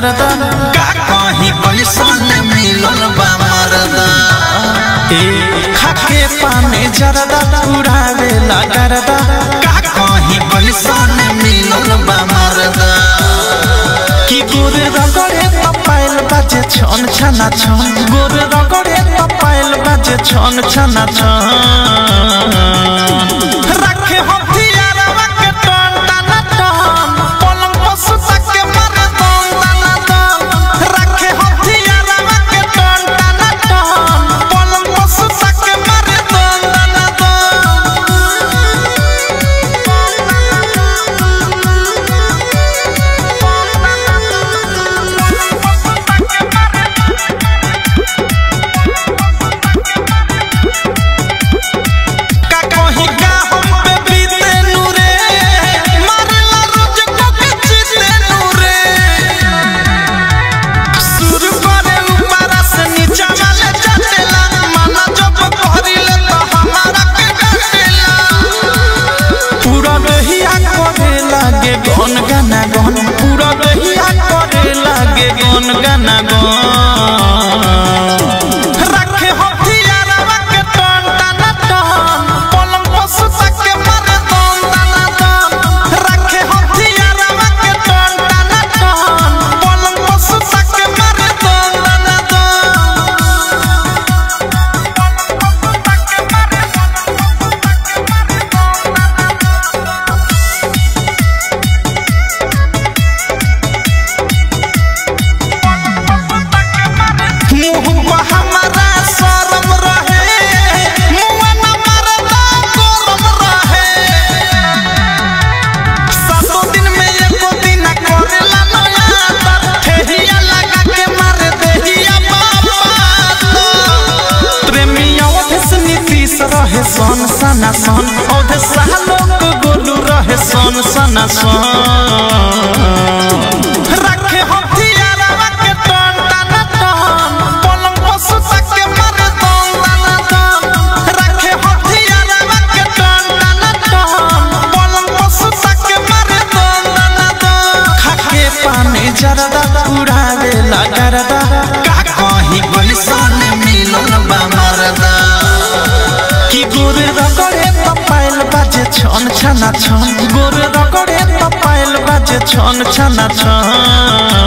करदा का कहीं पैसा न मिलल बा मरदा खाके पानी जरदा उड़ावे ला करदा का कहीं पैसा न मिलल बा मरदा कि गोरे रगड़े पायल बाजे छन छना छन गोरे रगड़े पायल बाजे छन छना छन रखे हथियारवा के टन टन टन पलंग पर सुता के मारे दम दन दन रखे हथियारवा के टन टन टन पलंग पर सुता के मारे दम दन गन गाना गन पूरा रहिया करे लागे गन गाना गन रखे हथियारवा के टन टन टन पलंग पर सुता के मारे दम दन दन रखे हथियारवा के टन टन टन पलंग पर सुता के मारे दम दन हमारा शरम रहे मुआ न मरदा गरम रहे सातों दिन में एको दिन करेला नया तर ठेहिया लगा के मारे देहिया बाबा प्रेमिया ओधस नीतीश रहे सन सना सन ओधस सालोक गोलू रहे सन सना सन रखे हथियारवा के टन टन टन पलंग पर सुता के मारे दम दन दन रखे हथियारवा के टन टन टन पलंग पर सुता के मारे दम दन दन खाके पानी जरदा उड़ावे ला करदा का कहीं पैसा न मिलल बा मरदा कि गोरे रगड़े पायल बाजे छन छना छन गोरे रगड़े पायल बाजे छन छना छन